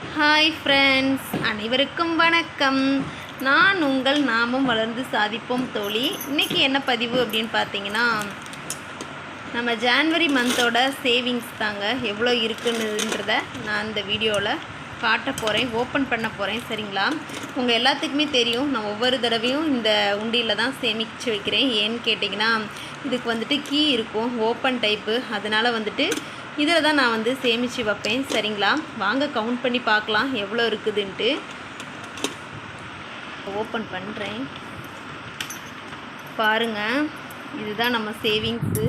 Hi friends, அனைவருக்கும் வணக்கம். நான் உங்கள் நாமும் வளர்ந்து சாதிப்போம் தோழி. இன்றைக்கி என்ன பதிவு அப்படின்னு பார்த்தீங்கன்னா, நம்ம ஜான்வரி மந்தோட சேவிங்ஸ் தாங்க எவ்வளோ இருக்குன்றத நான் இந்த வீடியோவில் காட்ட போகிறேன், ஓப்பன் பண்ண போகிறேன். சரிங்களா? உங்கள் எல்லாத்துக்குமே தெரியும், நான் ஒவ்வொரு தடவையும் இந்த உண்டியில் தான் சேமித்து வைக்கிறேன். ஏன்னு கேட்டிங்கன்னா, இதுக்கு கீ இருக்கும், ஓப்பன் டைப்பு. அதனால் இதில் தான் நான் சேமித்து வைப்பேன். சரிங்களா? வாங்க கவுண்ட் பண்ணி பார்க்கலாம் எவ்வளோ இருக்குதுன்ட்டு. ஓப்பன் பண்ணுறேன், பாருங்கள். இதுதான் நம்ம சேவிங்ஸு.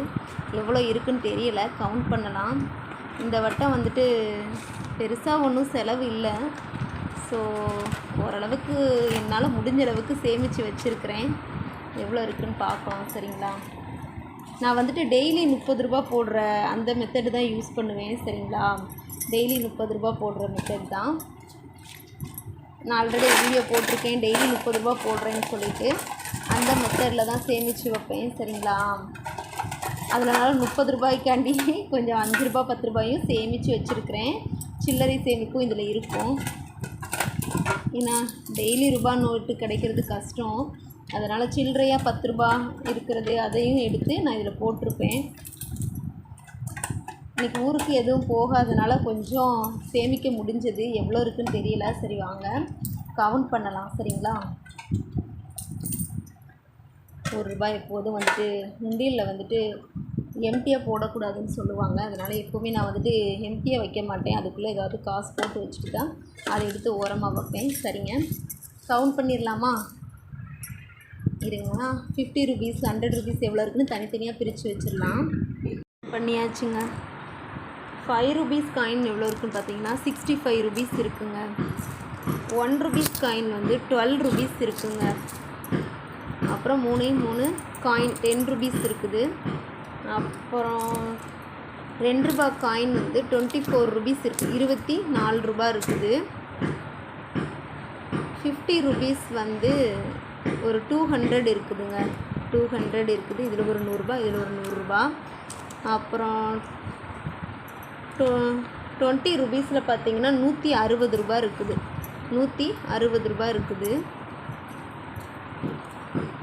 எவ்வளோ இருக்குதுன்னு தெரியல, கவுண்ட் பண்ணலாம். இந்த வட்டம் பெருசாக ஒன்றும் செலவு இல்லை. ஸோ ஓரளவுக்கு என்னால் முடிஞ்ச அளவுக்கு சேமித்து வச்சுருக்கிறேன். எவ்வளோ இருக்குதுன்னு பார்க்கலாம். சரிங்களா? நான் டெய்லி 30 ரூபா போடுற அந்த மெத்தடு தான் யூஸ் பண்ணுவேன். சரிங்களா? டெய்லி 30 ரூபா போடுற மெத்தட் தான். நான் ஆல்ரெடி வீடியோ போட்டிருக்கேன், டெய்லி 30 ரூபா போடுறேன்னு சொல்லிவிட்டு. அந்த மெத்தடில் தான் சேமித்து வைப்பேன். சரிங்களா? அதனால் 30 ரூபாய்க்காண்டி கொஞ்சம் 5 ரூபா 10 ரூபாயும் சேமித்து வச்சுருக்கிறேன். சில்லறை சேமிப்பும் இதில் இருக்கும். ஏன்னா டெய்லி ரூபா நோட்டு கிடைக்கிறது கஷ்டம். அதனால் சில்லறையாக 10 ரூபா இருக்கிறது அதையும் எடுத்து நான் இதில் போட்டிருப்பேன். இன்றைக்கி ஊருக்கு எதுவும் போகாதனால கொஞ்சம் சேமிக்க முடிஞ்சது. எவ்வளோ இருக்குதுன்னு தெரியல. சரி, வாங்க கவுண்ட் பண்ணலாம். சரிங்களா? ₹1 எப்போதும் உண்டியலில் எம்டியாக போடக்கூடாதுன்னு சொல்லுவாங்க. அதனால் எப்போவுமே நான் எம்டியாக வைக்க மாட்டேன். அதுக்குள்ளே ஏதாவது காசு போட்டு வச்சுட்டு தான் அதை எடுத்து ஓரமாக வைப்பேன். சரிங்க, கவுண்ட் பண்ணிடலாமா? இருங்க. 50 ருபீஸ், 100 ருபீஸ் எவ்வளோ இருக்குன்னு தனித்தனியாக பிரித்து வச்சிடலாம். பண்ணியாச்சுங்க. 5 ருபீஸ் காயின் எவ்வளோ இருக்குன்னு பார்த்தீங்கன்னா 65 ருபீஸ் இருக்குங்க. 1 ருபீஸ் காயின் 12 ருபீஸ் இருக்குங்க. அப்புறம் 3 காயின் 10 ருபீஸ் இருக்குது. அப்புறம் 2 ரூபா காயின் 24 ருபீஸ் இருக்குது, 24 ரூபா இருக்குது. 50 ருபீஸ் ஒரு 200 இருக்குதுங்க. 200 இருக்குது. இதில் ஒரு 100 ரூபா, இதில் ஒரு 100 ரூபா. அப்புறம் 20 ருபீஸில் பார்த்தீங்கன்னா 160 ரூபா இருக்குது. 160 ரூபா இருக்குது.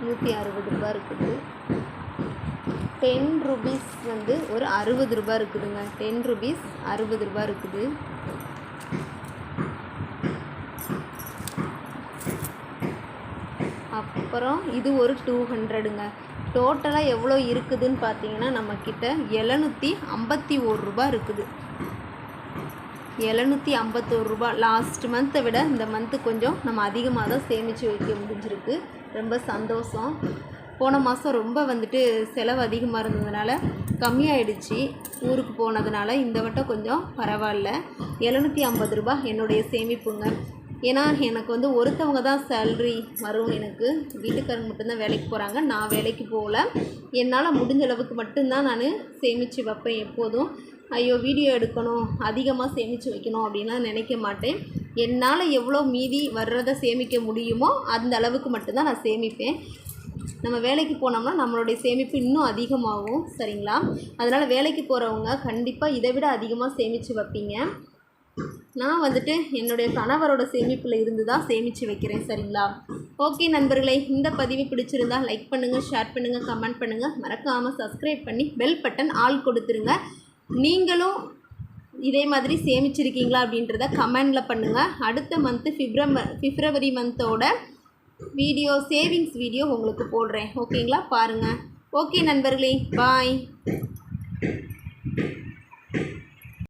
160 ரூபா இருக்குது. 10 ருபீஸ் ஒரு 60 ரூபா இருக்குதுங்க. 10 ருபீஸ் 60 ரூபா இருக்குது. அப்புறம் இது ஒரு 200ங்க. டோட்டலாக எவ்வளோ இருக்குதுன்னு பார்த்தீங்கன்னா நம்மக்கிட்ட 751 ரூபா இருக்குது. 751 ரூபா. லாஸ்ட் மந்த்தை விட இந்த மந்த்து கொஞ்சம் நம்ம அதிகமாக தான் சேமித்து வைக்க முடிஞ்சிருக்கு. ரொம்ப சந்தோஷம். போன மாதம் ரொம்ப செலவு அதிகமாக இருந்ததுனால கம்மியாயிடுச்சு. ஊருக்கு போனதுனால இந்த வட்டம் கொஞ்சம் பரவாயில்ல. 750 ரூபா என்னுடைய சேமிப்புங்க. ஏன்னா எனக்கு ஒருத்தவங்க தான் சேல்ரி வரும். எனக்கு வீட்டுக்காரங்க மட்டும்தான் வேலைக்கு போகிறாங்க, நான் வேலைக்கு போகல. என்னால் முடிஞ்ச அளவுக்கு மட்டும்தான் நான் சேமித்து வைப்பேன். எப்போதும் ஐயோ வீடியோ எடுக்கணும், அதிகமாக சேமித்து வைக்கணும் அப்படின்லாம் நினைக்க மாட்டேன். என்னால் எவ்வளோ மீதி வர்றதை சேமிக்க முடியுமோ அந்த அளவுக்கு மட்டும்தான் நான் சேமிப்பேன். நம்ம வேலைக்கு போனோம்னா நம்மளுடைய சேமிப்பு இன்னும் அதிகமாகும். சரிங்களா? அதனால் வேலைக்கு போகிறவங்க கண்டிப்பாக இதை விட அதிகமாக சேமித்து வைப்பீங்க. நான் என்னுடைய கணவரோட சேமிப்பில் இருந்து தான் சேமித்து வைக்கிறேன். சரிங்களா? ஓகே நண்பர்களே, இந்த பதிவு பிடிச்சிருந்தால் லைக் பண்ணுங்கள், ஷேர் பண்ணுங்கள், கமெண்ட் பண்ணுங்கள். மறக்காமல் சப்ஸ்கிரைப் பண்ணி பெல் பட்டன் ஆல் கொடுத்துருங்க. நீங்களும் இதே மாதிரி சேமிச்சிருக்கீங்களா அப்படின்றத கமெண்டில் பண்ணுங்கள். அடுத்த மந்த்து பிப்ரவரி மந்தோட வீடியோ, சேவிங்ஸ் வீடியோ உங்களுக்கு போடுறேன். ஓகேங்களா? பாருங்கள். ஓகே நண்பர்களே, பாய்.